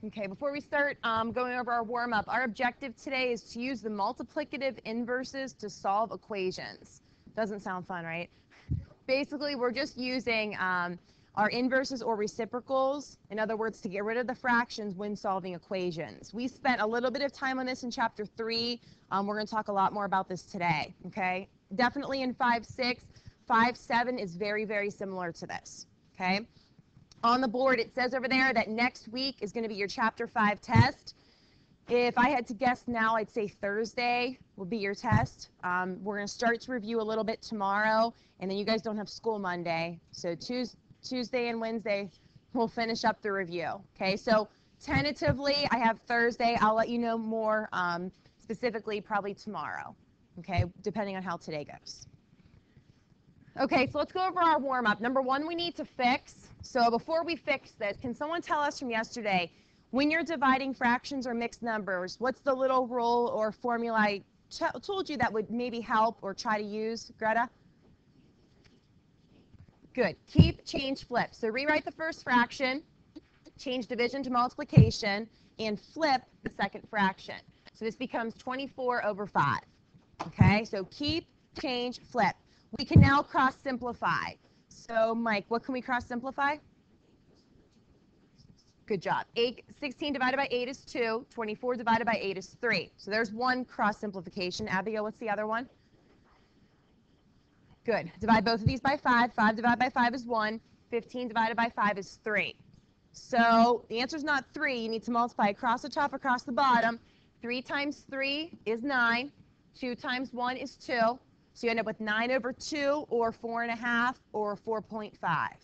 Okay, before we start going over our warm-up, our objective today is to use the multiplicative inverses to solve equations. Doesn't sound fun, right? Basically, we're just using our inverses or reciprocals, in other words, to get rid of the fractions when solving equations. We spent a little bit of time on this in Chapter 3. We're going to talk a lot more about this today, okay? Definitely in 5-6. 5-7 is very, very similar to this, okay? On the board, it says over there that next week is going to be your Chapter 5 test. If I had to guess now, I'd say Thursday will be your test. We're going to start to review a little bit tomorrow, and then you guys don't have school Monday. So Tuesday and Wednesday, we'll finish up the review. Okay, so tentatively, I have Thursday. I'll let you know more specifically probably tomorrow, okay, depending on how today goes. Okay, so let's go over our warm-up. Number one, we need to fix. So before we fix this, can someone tell us from yesterday, when you're dividing fractions or mixed numbers, what's the little rule or formula I told you that would maybe help or try to use, Greta? Good. Keep, change, flip. So rewrite the first fraction, change division to multiplication, and flip the second fraction. So this becomes 24/5. Okay, so keep, change, flip. We can now cross simplify. So Mike, what can we cross simplify? Good job. 16 divided by 8 is 2. 24 divided by 8 is 3. So there's one cross simplification. Abigail, what's the other one? Good. Divide both of these by 5. 5 divided by 5 is 1. 15 divided by 5 is 3. So the answer is not 3. You need to multiply across the top, across the bottom. 3 times 3 is 9. 2 times 1 is 2. So you end up with 9/2 or 4.5 or 4.5.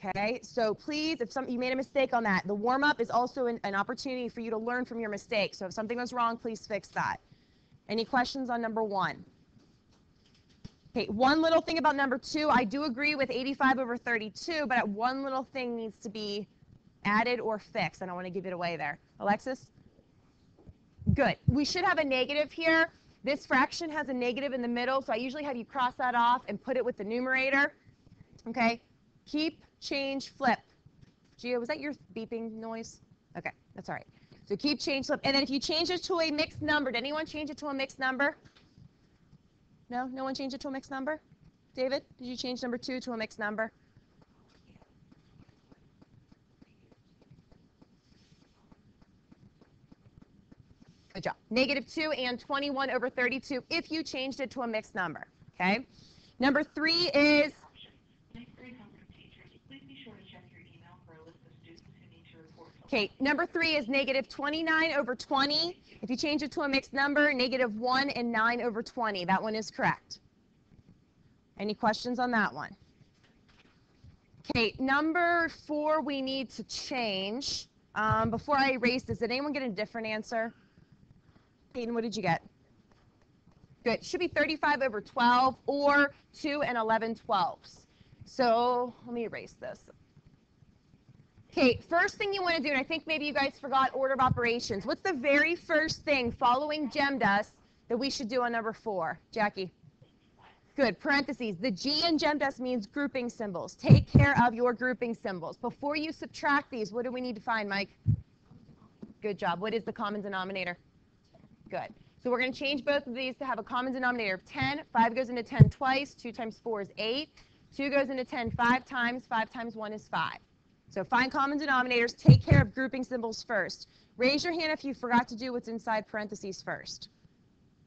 Okay, so please, if you made a mistake on that, the warm-up is also an opportunity for you to learn from your mistakes. So if something was wrong, please fix that. Any questions on number 1? Okay, one little thing about number 2, I do agree with 85/32, but one little thing needs to be added or fixed. I don't want to give it away there. Alexis? Good. We should have a negative here. This fraction has a negative in the middle, so I usually have you cross that off and put it with the numerator. Okay, keep, change, flip. Gia, was that your beeping noise? Okay, that's all right. So keep, change, flip. And then if you change it to a mixed number, did anyone change it to a mixed number? No? No one changed it to a mixed number? David, did you change number 2 to a mixed number? Good job. -2 and 21/32 if you changed it to a mixed number. Okay. Number 3 is. Okay. Number 3 is -29/20. If you change it to a mixed number, -1 and 9/20. That one is correct. Any questions on that one? Okay. Number 4 we need to change. Before I erase this, did anyone get a different answer? Peyton, what did you get? Good. It should be 35/12 or 2 and 11/12. So let me erase this. Okay, first thing you want to do, and I think maybe you guys forgot order of operations. What's the very first thing following GEMDAS that we should do on number 4? Jackie? Good. Parentheses. The G in GEMDAS means grouping symbols. Take care of your grouping symbols. Before you subtract these, what do we need to find, Mike? Good job. What is the common denominator? Good. So we're going to change both of these to have a common denominator of 10. 5 goes into 10 twice. 2 times 4 is 8. 2 goes into 10 5 times. 5 times 1 is 5. So find common denominators. Take care of grouping symbols first. Raise your hand if you forgot to do what's inside parentheses first.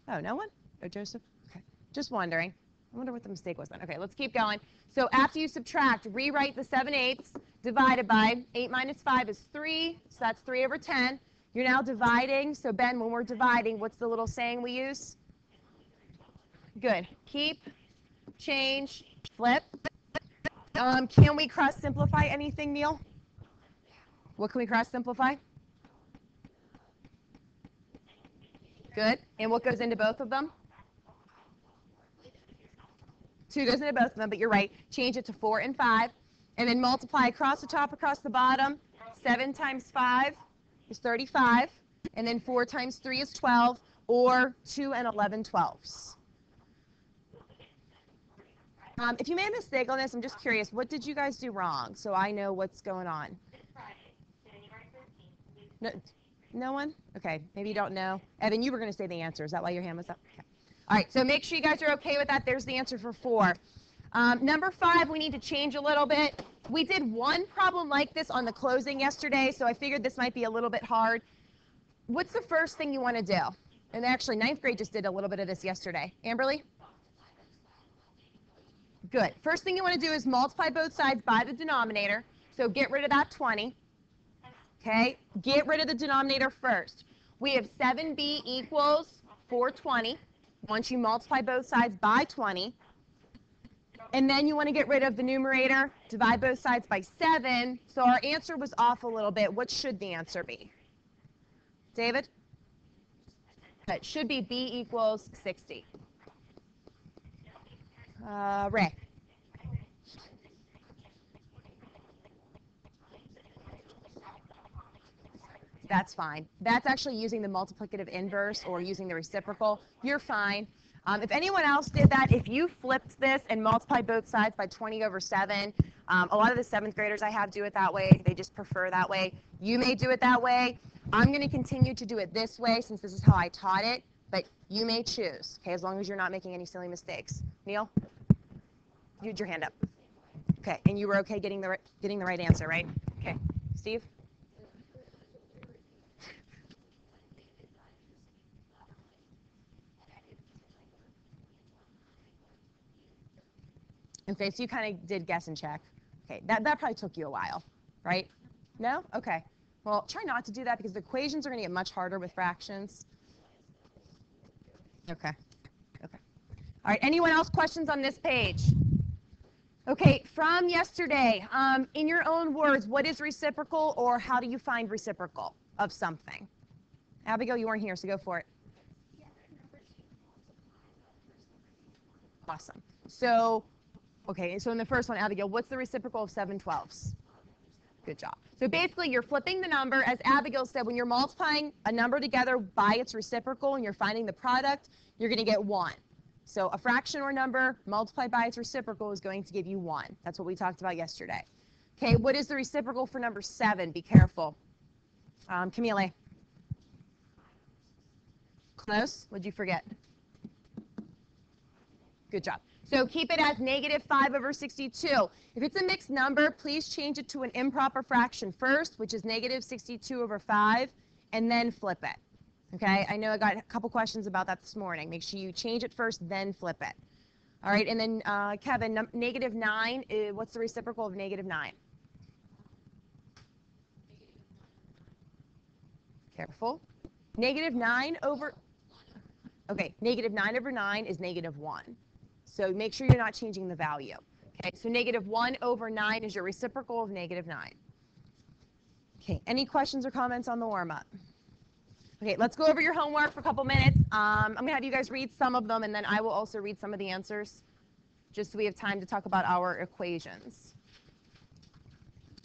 Oh, no one? Oh, Joseph? Okay. Just wondering. I wonder what the mistake was then. Okay, let's keep going. So after you subtract, rewrite the 7/8 divided by 8 minus 5 is 3. So that's 3/10. You're now dividing. So, Ben, when we're dividing, what's the little saying we use? Good. Keep, change, flip. Can we cross-simplify anything, Neil? What can we cross-simplify? Good. And what goes into both of them? 2 goes into both of them, but you're right. Change it to 4 and 5. And then multiply across the top, across the bottom. 7 times 5 is 35, and then 4 times 3 is 12, or 2 and 11/12. If you made a mistake on this, I'm just curious, what did you guys do wrong so I know what's going on? No, no one? Okay, maybe you don't know. Evan, you were going to say the answer. Is that why your hand was up? Okay. All right, so make sure you guys are okay with that. There's the answer for 4. Number 5, we need to change a little bit. We did one problem like this on the closing yesterday, so I figured this might be a little bit hard. What's the first thing you want to do? And actually, 9th grade just did a little bit of this yesterday. Amberly? Good. First thing you want to do is multiply both sides by the denominator. So get rid of that 20. Okay? Get rid of the denominator first. We have 7b equals 420 once you multiply both sides by 20. And then you want to get rid of the numerator, divide both sides by 7. So our answer was off a little bit. What should the answer be? David? It should be b equals 60. Ray? That's fine. That's actually using the multiplicative inverse or using the reciprocal. You're fine. If anyone else did that, if you flipped this and multiplied both sides by 20 over 7, a lot of the 7th graders I have do it that way. They just prefer that way. You may do it that way. I'm going to continue to do it this way since this is how I taught it, but you may choose, okay, as long as you're not making any silly mistakes. Neil? You had your hand up. Okay, and you were okay getting the right answer, right? Okay. Steve? Okay, so you kind of did guess and check. Okay, that probably took you a while, right? No? Okay. Well, try not to do that because the equations are going to get much harder with fractions. Okay. Okay. All right, anyone else questions on this page? Okay, from yesterday, in your own words, what is reciprocal or how do you find reciprocal of something? Abigail, you weren't here, so go for it. Awesome. So, okay, so in the first one, Abigail, what's the reciprocal of 7/12? Good job. So basically, you're flipping the number. As Abigail said, when you're multiplying a number together by its reciprocal and you're finding the product, you're going to get 1. So a fraction or number multiplied by its reciprocal is going to give you 1. That's what we talked about yesterday. Okay, what is the reciprocal for number 7? Be careful. Camille. Close? What'd you forget? Good job. So keep it as negative 5 over 62. If it's a mixed number, please change it to an improper fraction first, which is negative 62 over 5, and then flip it. Okay, I know I got a couple questions about that this morning. Make sure you change it first, then flip it. All right, and then Kevin, negative 9, what's the reciprocal of negative 9? Careful. Negative 9 over, okay, negative 9 over 9 is negative 1. So make sure you're not changing the value. Okay, so negative 1 over 9 is your reciprocal of negative 9. Okay, any questions or comments on the warm-up? Okay, let's go over your homework for a couple minutes. I'm going to have you guys read some of them, and then I will also read some of the answers, just so we have time to talk about our equations.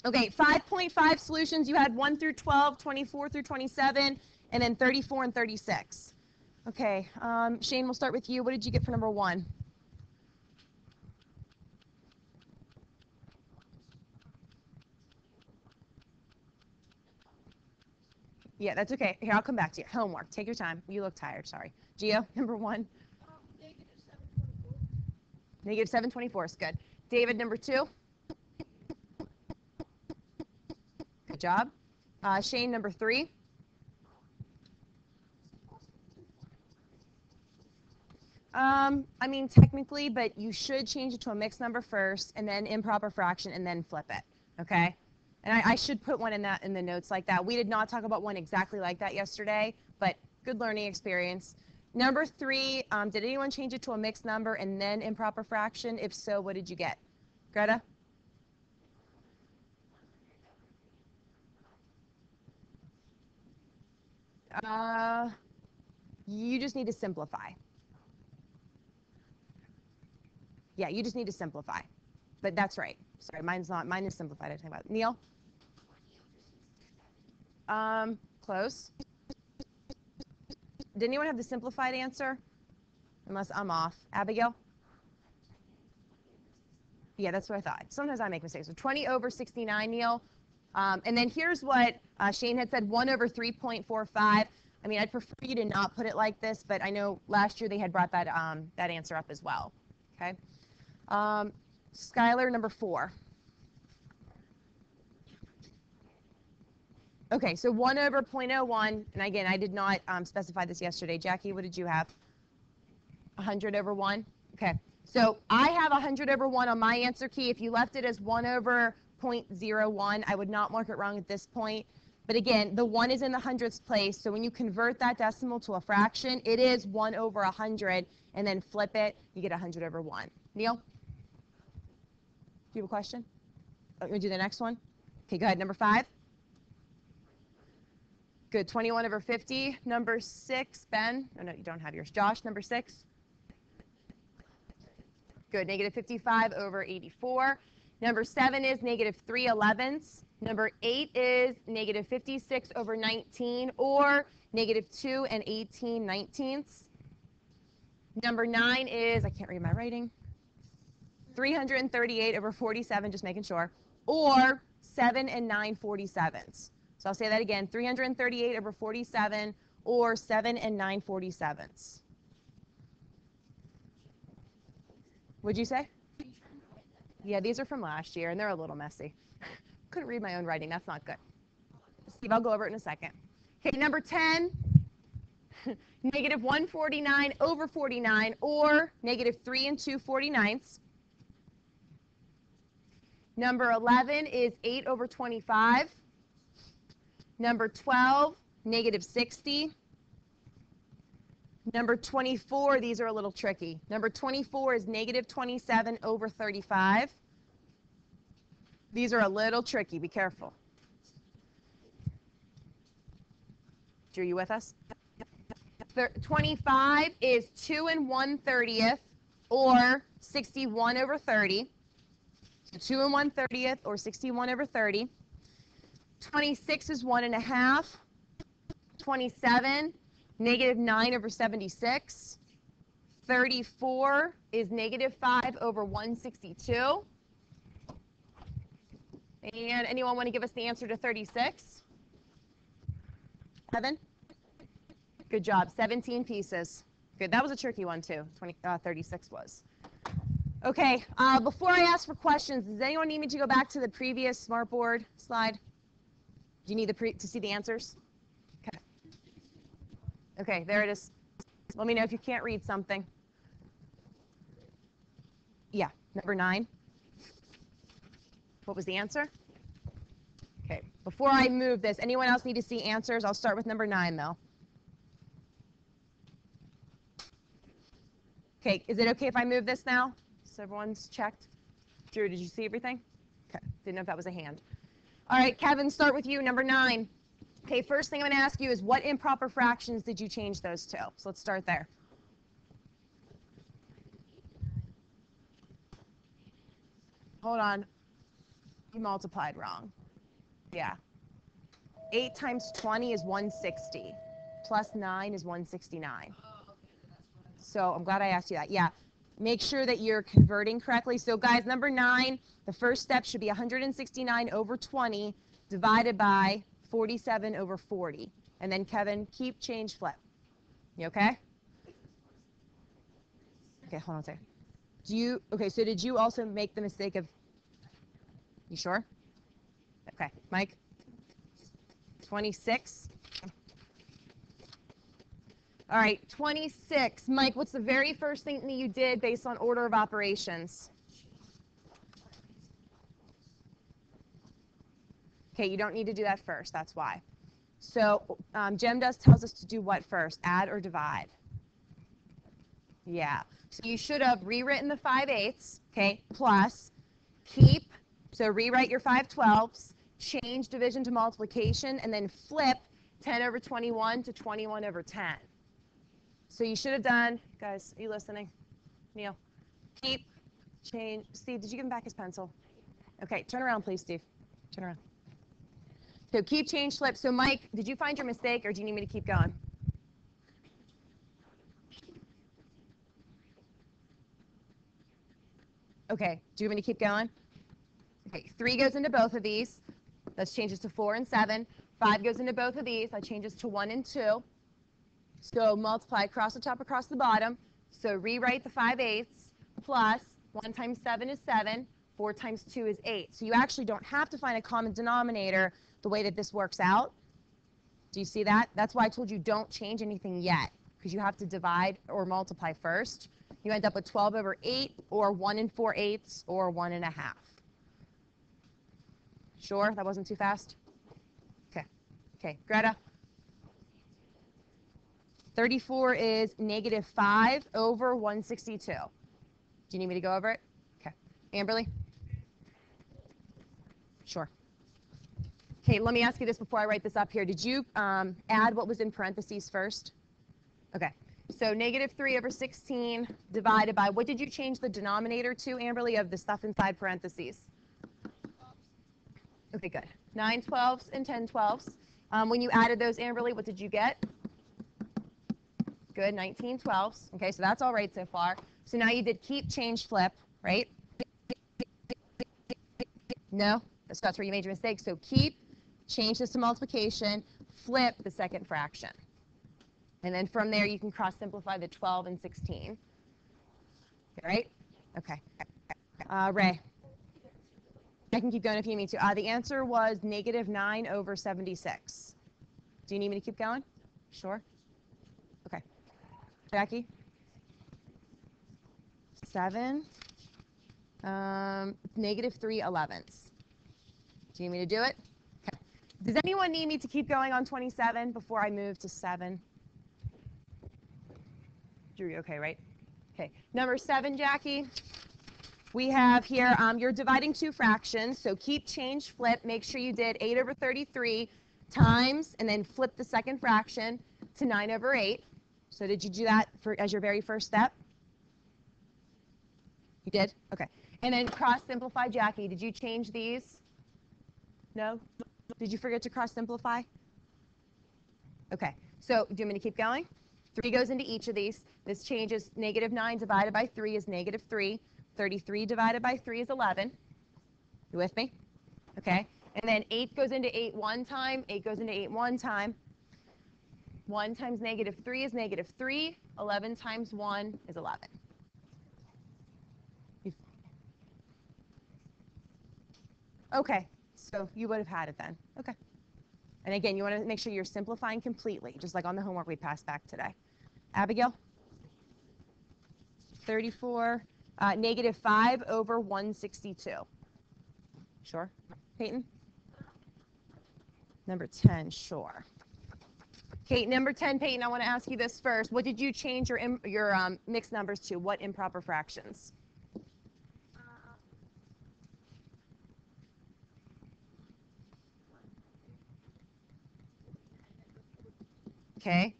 Okay, 5.5 solutions. You had 1 through 12, 24 through 27, and then 34 and 36. Okay, Shane, we'll start with you. What did you get for number 1? Yeah, that's okay. Here, I'll come back to you. Homework. Take your time. You look tired. Sorry. Gio, number 1. Negative 724 is good. David, number 2. Good job. Shane, number 3. I mean, technically, but you should change it to a mixed number first, and then improper fraction, and then flip it. Okay? And I should put one in the notes like that. We did not talk about one exactly like that yesterday, but good learning experience. Number 3, did anyone change it to a mixed number and then improper fraction? If so, what did you get? Greta? You just need to simplify. Yeah, you just need to simplify. But that's right. Sorry, mine's not. Mine is simplified. I talk about Neil. Close. Did anyone have the simplified answer? Unless I'm off. Abigail? Yeah, that's what I thought. Sometimes I make mistakes. So 20 over 69, Neil. And then here's what Shane had said, 1 over 3.45. I mean, I'd prefer you to not put it like this, but I know last year they had brought that, that answer up as well. Okay. Skylar, number 4. Okay, so 1 over 0.01, and again, I did not specify this yesterday. Jackie, what did you have? 100 over 1? Okay, so I have 100 over 1 on my answer key. If you left it as 1 over 0.01, I would not mark it wrong at this point. But again, the 1 is in the hundredths place, so when you convert that decimal to a fraction, it is 1 over 100, and then flip it, you get 100 over 1. Neil? Do you have a question? Oh, you want to do the next one? Okay, go ahead, number 5. Good, 21 over 50. Number 6, Ben. Oh, no, you don't have yours. Josh, number 6. Good, negative 55 over 84. Number 7 is negative 3/11. Number 8 is negative 56 over 19, or negative 2 and 18/19. Number 9 is, I can't read my writing, 338 over 47, just making sure, or 7 and 9/47. So I'll say that again, 338 over 47, or 7 and 9/47. What'd you say? Yeah, these are from last year, and they're a little messy. Couldn't read my own writing. That's not good. Steve, I'll go over it in a second. Okay, number 10, negative 149 over 49, or negative 3 and 2/49. Number 11 is 8 over 25. Number 12, negative 60. Number 24, these are a little tricky. Number 24 is negative 27 over 35. These are a little tricky. Be careful. Drew, you with us? 25 is 2 and 1/30, or 61 over 30. So 2 and 1/30, or 61 over 30. 26 is 1 1/2. 27, negative 9 over 76. 34 is negative 5 over 162. And anyone want to give us the answer to 36? Evan? Good job. 17 pieces. Good. That was a tricky one, too. 36 was. Okay. Before I ask for questions, does anyone need me to go back to the previous smartboard slide? Do you need to see the answers? Okay. Okay, there it is. Let me know if you can't read something. Yeah, number 9. What was the answer? Okay, before I move this, anyone else need to see answers? I'll start with number 9, though. Okay, is it okay if I move this now? So everyone's checked? Drew, did you see everything? Okay, didn't know if that was a hand. All right, Kevin, start with you, number 9. Okay, first thing I'm going to ask you is what improper fractions did you change those to? So let's start there. Hold on. You multiplied wrong. Yeah. 8 times 20 is 160. Plus 9 is 169. So I'm glad I asked you that. Yeah. Make sure that you're converting correctly. So guys, number 9, the first step should be 169 over 20 divided by 47 over 40. And then Kevin, keep, change, flip. You okay? Okay, hold on a second. Okay, so did you also make the mistake of, you sure? Okay, Mike? 26. All right, 26. Mike, what's the very first thing that you did based on order of operations? Okay, you don't need to do that first. That's why. So GEMDAS tells us to do what first? Add or divide? Yeah. So you should have rewritten the 5/8, okay, plus keep. So rewrite your 5/12s, change division to multiplication, and then flip 10 over 21 to 21 over 10. So you should have done, guys, are you listening? Neil, keep, change. Steve, did you give him back his pencil? Okay, turn around, please, Steve. Turn around. So keep, change, flip. So Mike, did you find your mistake, or do you need me to keep going? Okay, do you want me to keep going? Okay, 3 goes into both of these. That changes to 4 and 7. 5 goes into both of these. That changes to 1 and 2. So multiply across the top, across the bottom. So rewrite the 5/8 plus 1 times 7 is 7. 4 times 2 is 8. So you actually don't have to find a common denominator the way that this works out. Do you see that? That's why I told you don't change anything yet, because you have to divide or multiply first. You end up with 12 over 8 or 1 and 4/8 or 1 1/2. Sure? That wasn't too fast? Okay. Okay, Greta? 34 is negative 5 over 162. Do you need me to go over it? Okay. Amberly? Sure. Okay, let me ask you this before I write this up here. Did you add what was in parentheses first? Okay. So negative 3 over 16 divided by, what did you change the denominator to, Amberly, of the stuff inside parentheses? Okay, good. 9 12s and 10 12s. When you added those, Amberly, what did you get? Good, 19 12s. Okay, so that's all right so far. So now you did keep, change, flip, right? No, that's where you made your mistake. So keep, change this to multiplication, flip the second fraction. And then from there, you can cross simplify the 12 and 16. All right? Okay. Ray. I can keep going if you need me to. The answer was negative 9 over 76. Do you need me to keep going? Sure. Okay. Jackie? 7. Negative 3/11. Do you need me to do it? Okay. Does anyone need me to keep going on 27 before I move to 7? Drew, you okay, right? Okay. Number 7, Jackie. We have here, you're dividing two fractions, so keep, change, flip. Make sure you did 8 over 33 times, and then flip the second fraction to 9 over 8. So did you do that as your very first step? You did? Okay. And then cross simplify, Jackie. Did you change these? No? Did you forget to cross simplify? Okay. So do you want me to keep going? 3 goes into each of these. This changes negative 9 divided by 3 is negative 3. 33 divided by 3 is 11. You with me? Okay. And then 8 goes into 8 one time. 8 goes into 8 one time. 1 times negative 3 is negative 3. 11 times 1 is 11. Okay. So you would have had it then. Okay. And again, you want to make sure you're simplifying completely, just like on the homework we passed back today. Abigail? 34. Negative 5 over 162. Sure? Peyton? Number 10, sure. Okay, number 10, Peyton, I want to ask you this first. What did you change your mixed numbers to? What improper fractions? Okay.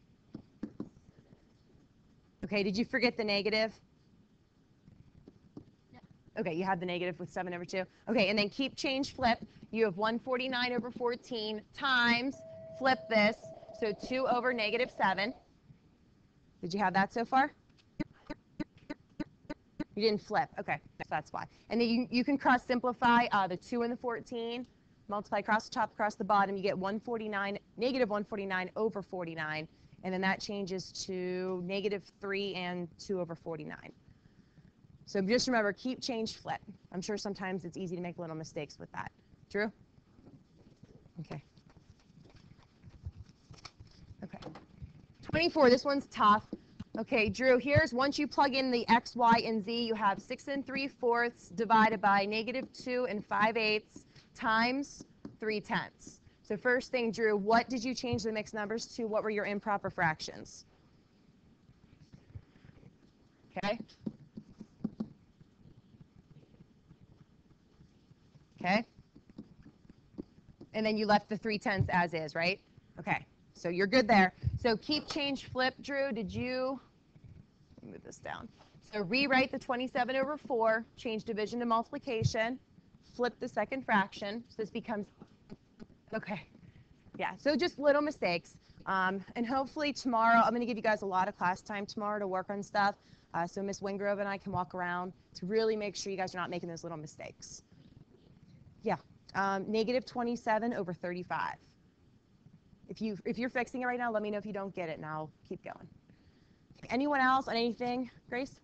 Okay, did you forget the negative? Okay, you had the negative with 7 over 2. Okay, and then keep, change, flip. You have 149 over 14 times, flip this, so 2 over negative 7. Did you have that so far? You didn't flip. Okay, so that's why. And then you can cross simplify the 2 and the 14. Multiply across the top, across the bottom. You get 149, negative 149 over 49. And then that changes to negative 3 and 2 over 49. So just remember, keep, change, flip. I'm sure sometimes it's easy to make little mistakes with that. Drew? Okay. Okay. 24, this one's tough. Okay, Drew, here's once you plug in the x, y, and z, you have 6 3/4 divided by negative 2 5/8 times 3/10. So first thing, Drew, what did you change the mixed numbers to? What were your improper fractions? Okay. Okay. And then you left the 3/10 as is, right? Okay. So you're good there. So keep, change, flip, Drew. Did you move this down? So rewrite the 27 over 4, change division to multiplication, flip the second fraction. So this becomes, okay. Yeah, so just little mistakes. And hopefully tomorrow, I'm going to give you guys a lot of class time tomorrow to work on stuff. So Miss Wingrove and I can walk around to really make sure you guys are not making those little mistakes. Yeah, Negative 27 over 35. If you're fixing it right now, let me know if you don't get it, and I'll keep going. Anyone else on anything, Grace?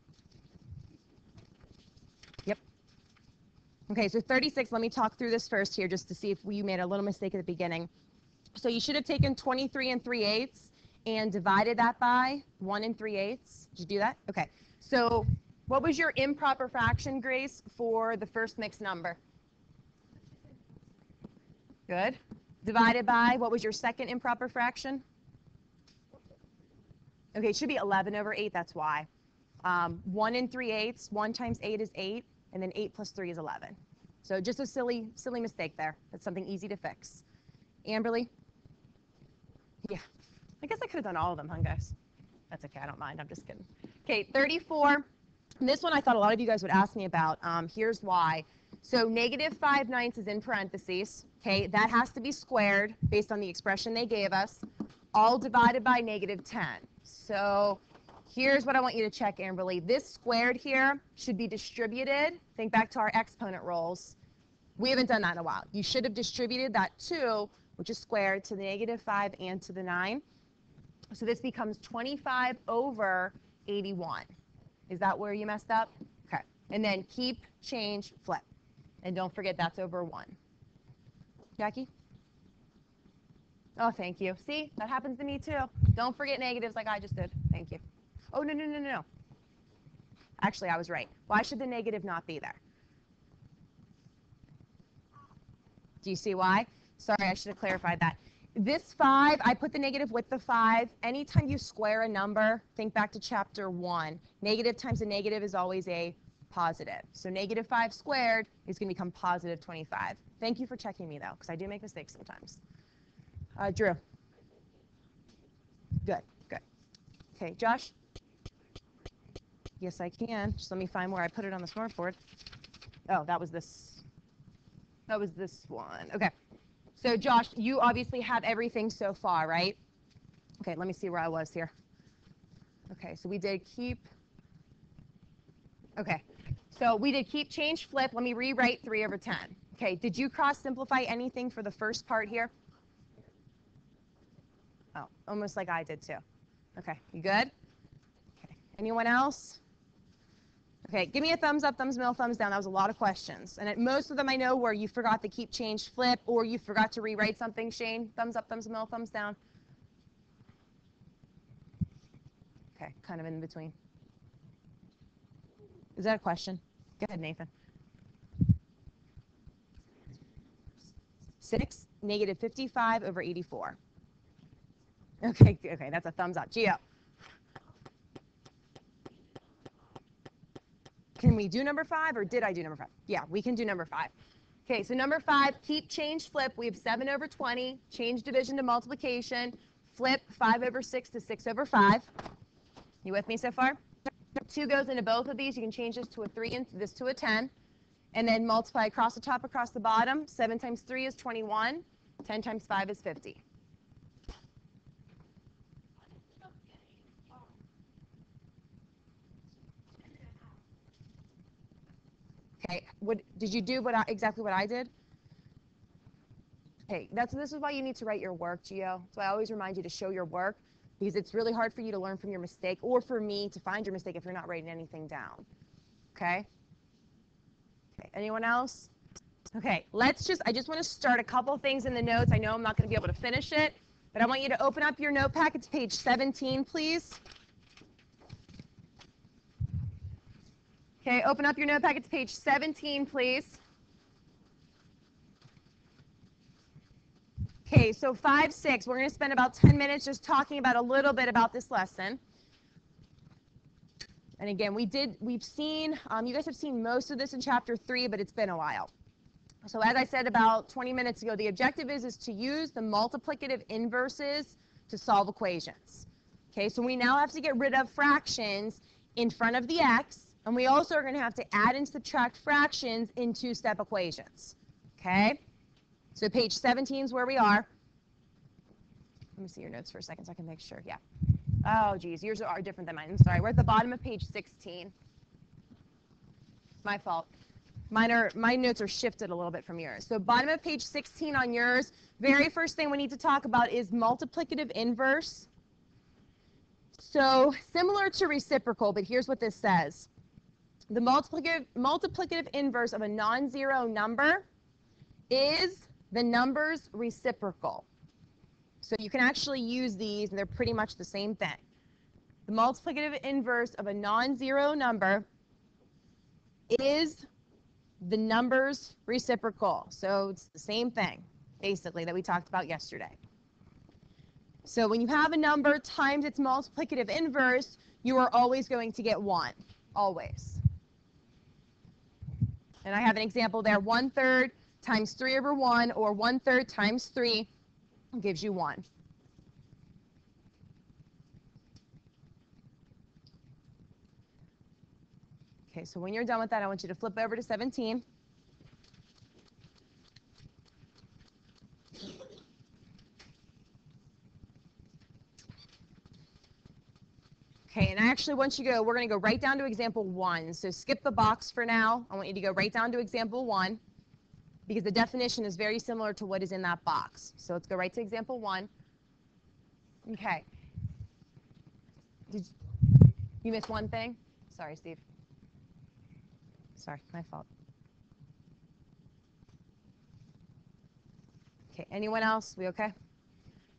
Yep. Okay, so 36, let me talk through this first here just to see if you made a little mistake at the beginning. So you should have taken 23 3/8 and divided that by 1 3/8. Did you do that? Okay. So what was your improper fraction, Grace, for the first mixed number? Good. Divided by, what was your second improper fraction? Okay, it should be 11 over 8, that's why. 1 3/8, 1 times 8 is 8, and then 8 plus 3 is 11. So just a silly mistake there. That's something easy to fix. Amberly? Yeah, I guess I could have done all of them, huh, guys? That's okay, I don't mind, I'm just kidding. Okay, 34. And this one I thought a lot of you guys would ask me about. Here's why. So negative 5/9 is in parentheses. Okay, that has to be squared based on the expression they gave us, all divided by negative 10. So here's what I want you to check, Amberly. This squared here should be distributed. Think back to our exponent rules. We haven't done that in a while. You should have distributed that 2, which is squared, to the negative 5 and to the 9. So this becomes 25 over 81. Is that where you messed up? Okay. And then keep, change, flip. And don't forget that's over 1. Jackie? Oh, thank you. See, that happens to me too. Don't forget negatives like I just did. Thank you. Oh, no. Actually, I was right. Why should the negative not be there? Do you see why? Sorry, I should have clarified that. This 5, I put the negative with the 5. Anytime you square a number, think back to chapter 1. Negative times a negative is always a positive. So negative 5 squared is going to become positive 25. Thank you for checking me, though, because I do make mistakes sometimes. Drew. Good. Okay, Josh? Yes, I can. Just let me find where I put it on the smartboard. Oh, that was this one. Okay. So, Josh, you obviously have everything so far, right? Okay, let me see where I was here. Okay, so we did keep. Okay, so we did keep, change, flip. Let me rewrite 3 over 10. Okay, did you cross simplify anything for the first part here? Oh, almost like I did too. Okay, you good? Okay, anyone else? Okay, give me a thumbs up, thumbs middle, thumbs down. That was a lot of questions. And most of them I know where you forgot to keep, change, flip, or you forgot to rewrite something. Shane, thumbs up, thumbs middle, thumbs down. Okay, kind of in between. Is that a question? Go ahead, Nathan. 6, negative 55 over 84. Okay, that's a thumbs up. Gio. Can we do number 5, or did I do number 5? Yeah, we can do number 5. Okay, so number 5, keep, change, flip. We have 7 over 20. Change division to multiplication. Flip 5 over 6 to 6 over 5. You with me so far? 2 goes into both of these. You can change this to a 3 and this to a 10. And then multiply across the top, across the bottom. 7 times 3 is 21. 10 times 5 is 50. Okay, did you do exactly what I did? Okay, this is why you need to write your work, Gio. So I always remind you to show your work, because it's really hard for you to learn from your mistake, or for me to find your mistake if you're not writing anything down. Okay? Okay, anyone else? Okay, I just want to start a couple things in the notes. I know I'm not going to be able to finish it, but I want you to open up your note packet to page 17, please. Okay, open up your note packet to page 17, please. Okay, so 5, 6, we're going to spend about 10 minutes just talking about a little bit about this lesson. And again, we've seen, you guys have seen most of this in chapter 3, but it's been a while. So as I said about 20 minutes ago, the objective is to use the multiplicative inverses to solve equations. Okay, so we now have to get rid of fractions in front of the x, and we also are going to have to add and subtract fractions in two-step equations. Okay? So page 17 is where we are. Let me see your notes for a second so I can make sure. Yeah. Oh, geez, yours are different than mine. I'm sorry. We're at the bottom of page 16. My fault. My notes are shifted a little bit from yours. So bottom of page 16 on yours, very first thing we need to talk about is multiplicative inverse. So similar to reciprocal, but here's what this says. The multiplicative inverse of a non-zero number is the number's reciprocal. So you can actually use these, and they're pretty much the same thing. The multiplicative inverse of a non-zero number is the number's reciprocal. So it's the same thing, basically, that we talked about yesterday. So when you have a number times its multiplicative inverse, you are always going to get 1, always. And I have an example there, 1/3 times 3 over 1, or 1/3 times 3 gives you 1. Okay, so when you're done with that, I want you to flip over to 17. Okay, and I actually want you to go, we're going to go right down to example 1. So skip the box for now. I want you to go right down to example 1 because the definition is very similar to what is in that box. So let's go right to example 1. Okay. Did you miss one thing? Sorry, Steve. Sorry, my fault. Okay, anyone else? We okay?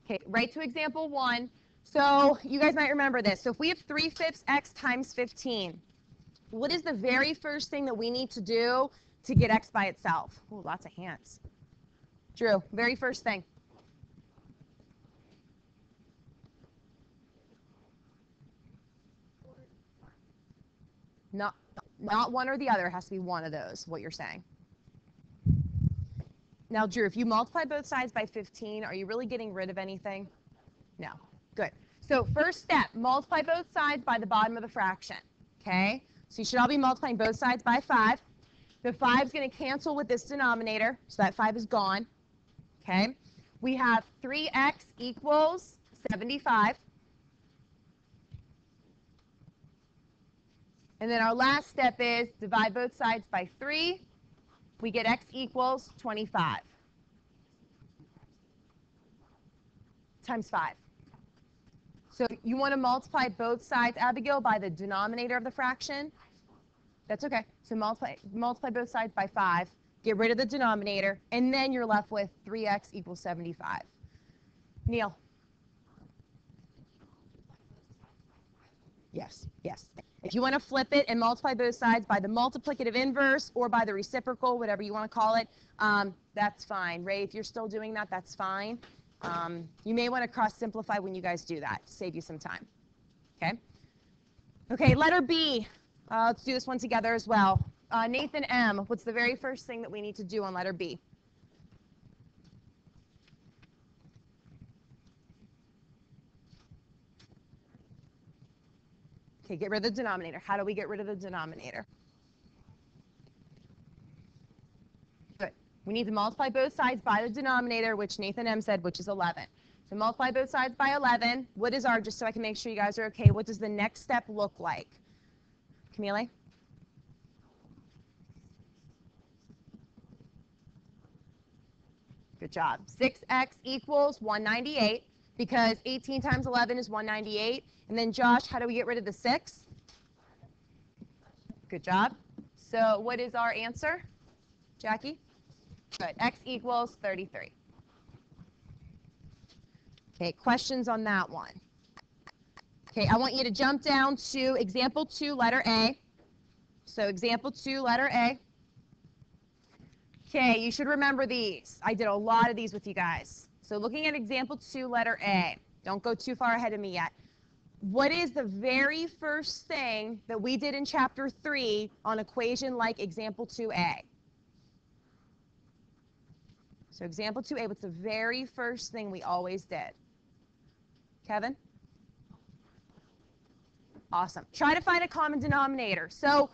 Okay, right to example 1. So you guys might remember this. So if we have 3/5 x times 15, what is the very first thing that we need to do to get x by itself? Oh, lots of hands. Drew, very first thing. Not one or the other. It has to be one of those, what you're saying. Now, Drew, if you multiply both sides by 15, are you really getting rid of anything? No. Good. So first step, multiply both sides by the bottom of the fraction. Okay? So you should all be multiplying both sides by 5. The 5 is going to cancel with this denominator, so that 5 is gone. Okay? We have 3x equals 75. And then our last step is divide both sides by 3. We get x equals 25 times 5. So you want to multiply both sides, Abigail, by the denominator of the fraction. That's okay. So multiply both sides by 5. Get rid of the denominator. And then you're left with 3x equals 75. Neil. Yes, yes. If you want to flip it and multiply both sides by the multiplicative inverse or by the reciprocal, whatever you want to call it, that's fine. Ray, if you're still doing that, that's fine. You may want to cross-simplify when you guys do that to save you some time. Okay? Okay, letter B. Let's do this one together as well. Nathan M., what's the very first thing that we need to do on letter B? Okay, get rid of the denominator. How do we get rid of the denominator? Good. We need to multiply both sides by the denominator, which Nathan M. said, which is 11. So multiply both sides by 11. What is our, just so I can make sure you guys are okay, what does the next step look like? Camille? Good job. 6x equals 198 because 18 times 11 is 198. And then, Josh, how do we get rid of the 6? Good job. So what is our answer, Jackie? Good. X equals 33. Okay, questions on that one? Okay, I want you to jump down to example 2, letter A. So example 2, letter A. Okay, you should remember these. I did a lot of these with you guys. So looking at example 2, letter A. Don't go too far ahead of me yet. What is the very first thing that we did in chapter 3 on equation like example 2A? So example 2A, what's the very first thing we always did? Kevin? Awesome. Try to find a common denominator. So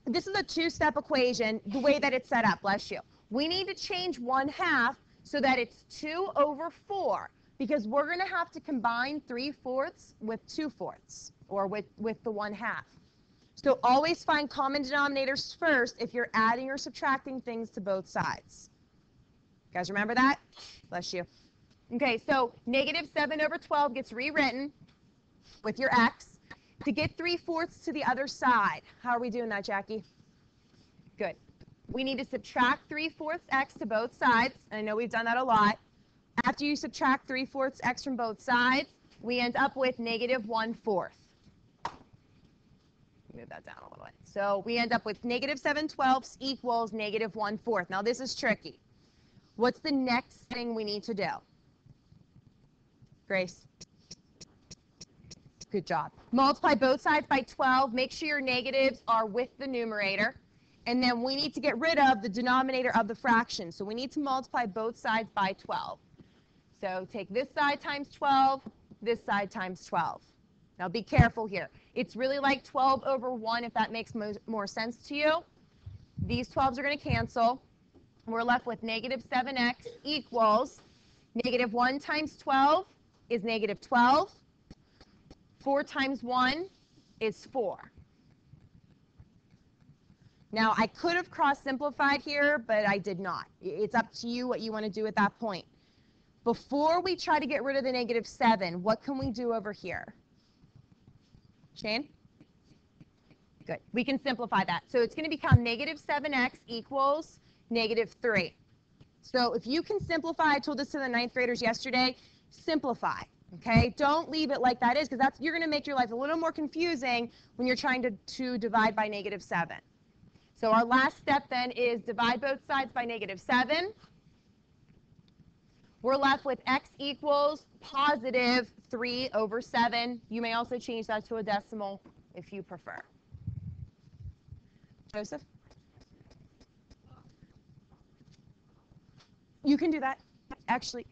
this is a two-step equation, the way that it's set up, bless you. We need to change 1/2 so that it's 2 over 4. Because we're going to have to combine 3/4 with 2/4, or with the 1/2. So always find common denominators first if you're adding or subtracting things to both sides. You guys remember that? Bless you. Okay, so negative 7 over 12 gets rewritten with your x. To get 3/4 to the other side, how are we doing that, Jackie? Good. We need to subtract 3/4 x to both sides. And I know we've done that a lot. After you subtract 3/4 x from both sides, we end up with negative 1/4. Move that down a little bit. So we end up with negative 7/12 equals negative 1/4. Now this is tricky. What's the next thing we need to do? Grace? Good job. Multiply both sides by 12. Make sure your negatives are with the numerator. And then we need to get rid of the denominator of the fraction. So we need to multiply both sides by 12. So take this side times 12, this side times 12. Now be careful here. It's really like 12 over 1 if that makes more sense to you. These 12s are going to cancel. We're left with negative 7x equals negative 1 times 12 is negative 12. 4 times 1 is 4. Now, I could have cross-simplified here, but I did not. It's up to you what you want to do at that point. Before we try to get rid of the negative 7, what can we do over here? Shane? Good. We can simplify that. So it's going to become negative 7x equals negative 3. So if you can simplify, I told this to the 9th graders yesterday, simplify. Okay, don't leave it like that is, because you're going to make your life a little more confusing when you're trying to divide by negative 7. So our last step then is divide both sides by negative 7. We're left with x equals positive 3 over 7. You may also change that to a decimal if you prefer. Joseph? You can do that, actually.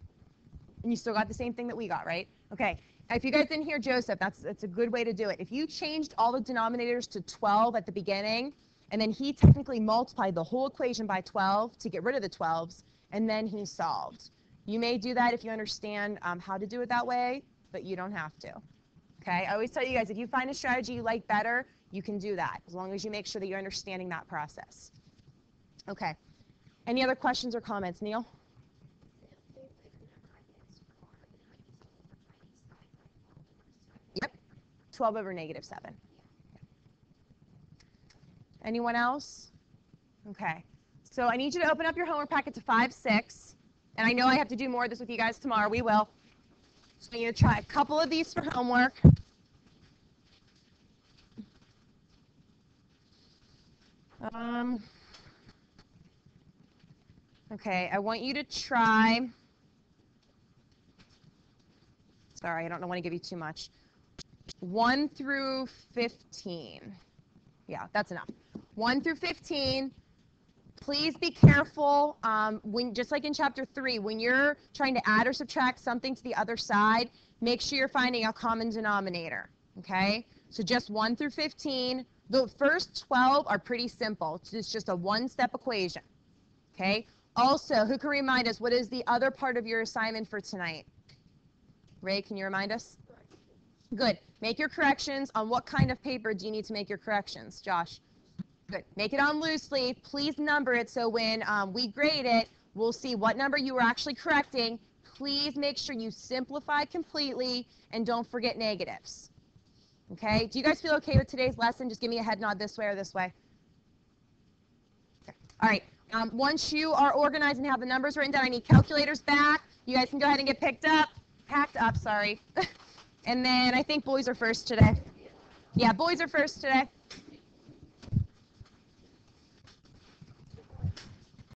And you still got the same thing that we got, right? Okay. If you guys didn't hear Joseph, that's a good way to do it. If you changed all the denominators to 12 at the beginning, and then he technically multiplied the whole equation by 12 to get rid of the 12s, and then he solved. You may do that if you understand how to do it that way, but you don't have to. Okay? I always tell you guys, if you find a strategy you like better, you can do that, as long as you make sure that you're understanding that process. Okay. Any other questions or comments, Neil? 12 over negative 7. Anyone else? Okay. So I need you to open up your homework packet to 5-6. And I know I have to do more of this with you guys tomorrow. We will. So I'm going to try a couple of these for homework. Okay, I want you to try. Sorry, I don't want to give you too much. 1 through 15. Yeah, that's enough. 1 through 15. Please be careful, just like in chapter 3, when you're trying to add or subtract something to the other side, make sure you're finding a common denominator, okay? So just 1 through 15. The first 12 are pretty simple. It's just a one-step equation, okay? Also, who can remind us, what is the other part of your assignment for tonight? Ray, can you remind us? Good. Make your corrections. On what kind of paper do you need to make your corrections, Josh? Good. Make it on loose leaf. Please number it so when we grade it, we'll see what number you were actually correcting. Please make sure you simplify completely and don't forget negatives. Okay? Do you guys feel okay with today's lesson? Just give me a head nod this way or this way. Okay. All right. Once you are organized and have the numbers written down, I need calculators back. You guys can go ahead and get packed up, sorry. And then I think boys are first today. Yeah, boys are first today.